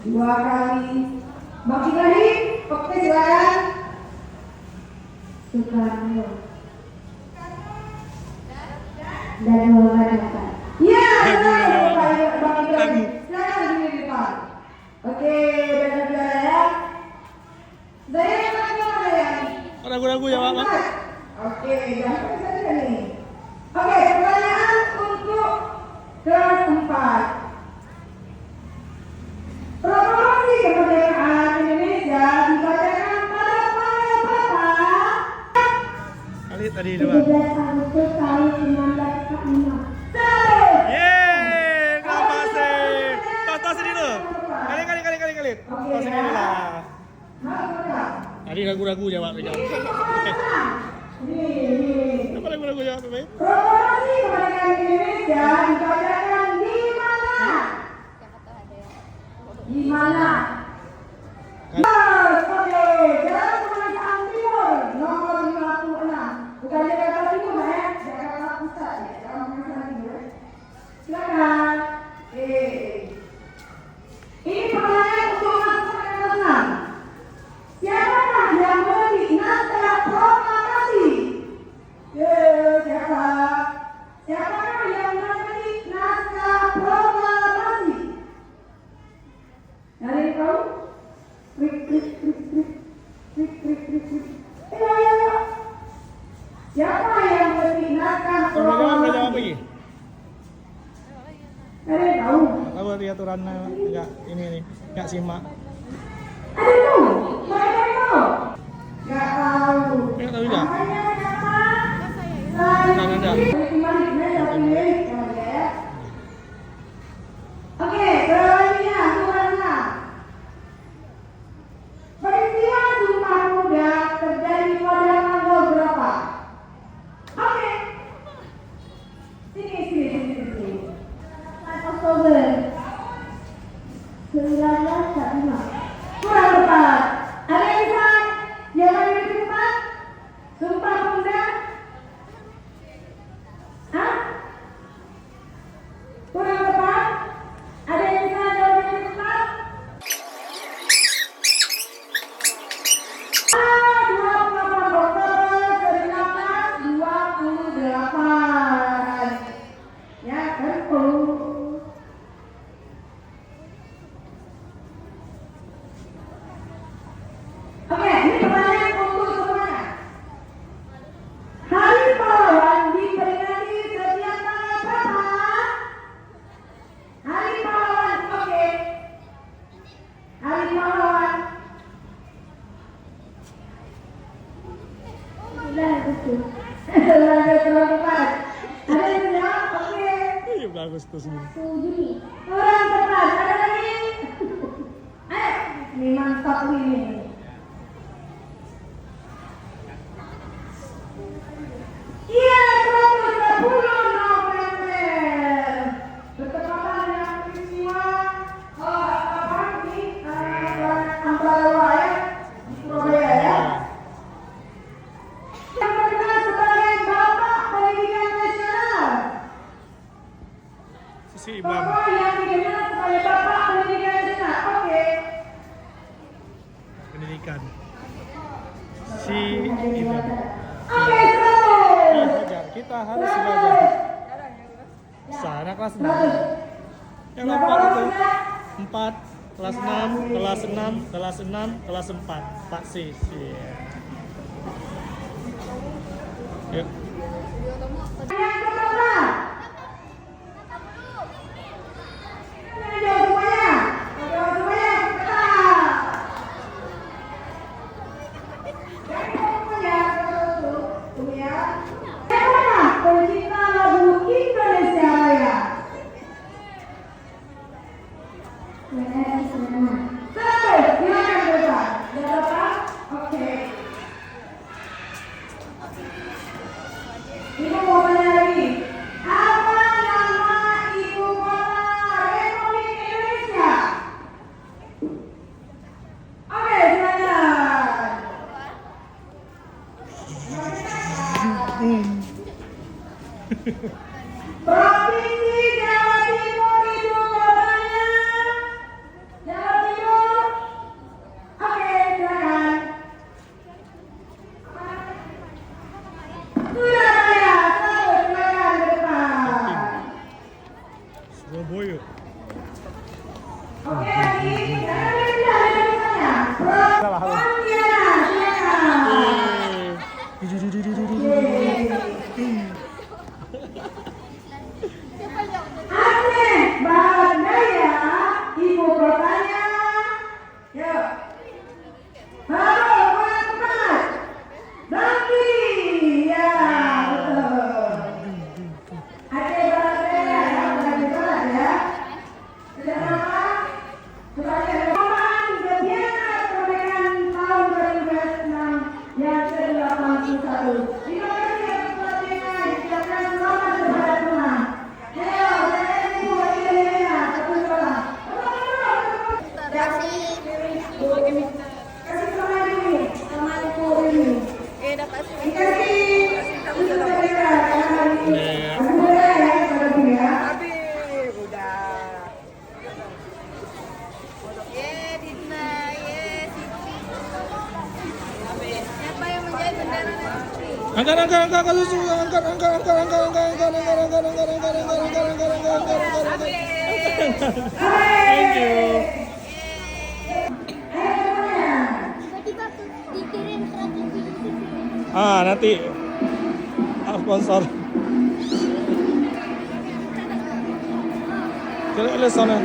Dua kali. Bang Ibrahim, oke silakan. Soekarno dan Muhammad. Iya, Bang Ibrahim. Silakan berdiri di depan. Oke, benar-benar ya. Saya mana ya? Ragu-ragu ya Pak. Oke, jangan saja nih. Oke, pertanyaan untuk kelas 4. Proklamasi kemerdekaan Indonesia dibacakan pada tanggal berapa? Kali tadi dua. 17 Agustus tahun 1945. Yeay, kenapa sih? Tos sini dulu. Kali. Tos sini dulu lah. Tadi ragu-ragu jawab. Kenapa ragu-ragu jawab, Pak? Proklamasi kemerdekaan Indonesia dibacakan di mana? Di mana? Oke, Jalan Pegangsaan Timur nomor 56. Bukan Jakarta Timur ya, Jakarta Pusat ya, Jalan Pegangsaan Timur. Silakan. Ini pertanyaan untuk masuk ke kelas 6. Siapakah yang memberi naskah proklamasi? Siapa? Siapakah yang memberi naskah proklamasi? Ada yang tahu? Klik. Ayo. Siapa yang memberi naskah Jawab proklamasi? lagi. Ada yang tahu? Tahu tadi aturannya enggak enggak simak. Ada yang tahu? Mereka yang tahu? Nggak tahu. Enggak tahu juga. Namanya siapa? Nggak ada. Oke, selanjutnya Sukarna. Peristiwa Sumpah Pemuda terjadi pada tanggal berapa? Oke. Sini. 4 Oktober 1945. Kurang tepat. Ada yang bisa jawaban yang lebih tepat? Sumpah Pemuda? Hah? Kurang tepat? Ada yang bisa jawaban yang lebih tepat? 28 Oktober 1928. Ya, betul. Oke, ini pertanyaan untuk semuanya. Hari Pahlawan diperingati setiap tanggal berapa? Hari Pahlawan, oke. Hari Pahlawan. 9 Agustus. Terlalu tepat. Ada yang jawab? Oke. Iya, Agustus ini. 1 Juni. Kurang tepat. Ada lagi? Ayo, ini mantap ini. Iya, 10 November. Bertepatan dengan peristiwa Amparawa ya, di Surabaya ya. Yang terkenal sebagai Bapak Pendidikan Nasional. Sisi Ibam. Tokoh yang dikenal sebagai Bapak Pendidikan Nasional. Oke. Pendidikan. Si Ibam. Oke, terus. Belajar. Kita harus belajar. Sana kelas 6. Yang keempat itu 4, kelas 6, kelas 4. Pak C. Yuk. Yang pertama. Jawab semuanya. Jawab semuanya. Cepat. Jawab semuanya. Tunggu ya. Siapa pencipta lagu Indonesia Raya? WR Sukarno. Terus, silakan Bapak. Sudah Bapak? Oke. Ibu mau tanya lagi. Apa nama ibu kota Republik Indonesia? Oke, silakan. Provinsi Jawa Timur ibu kotanya. Jawa Timur. Dikasih itu mereka karena hari ini. Iya. Aku mulai ya, saudara ya. Habis udah. Dina, Siti. Siapa yang menjadi bendera Siti? Angkat susu, angkat. Thank you. Tiba-tiba dikirim 100 ribu. Nanti sponsor. Kira-kira sana.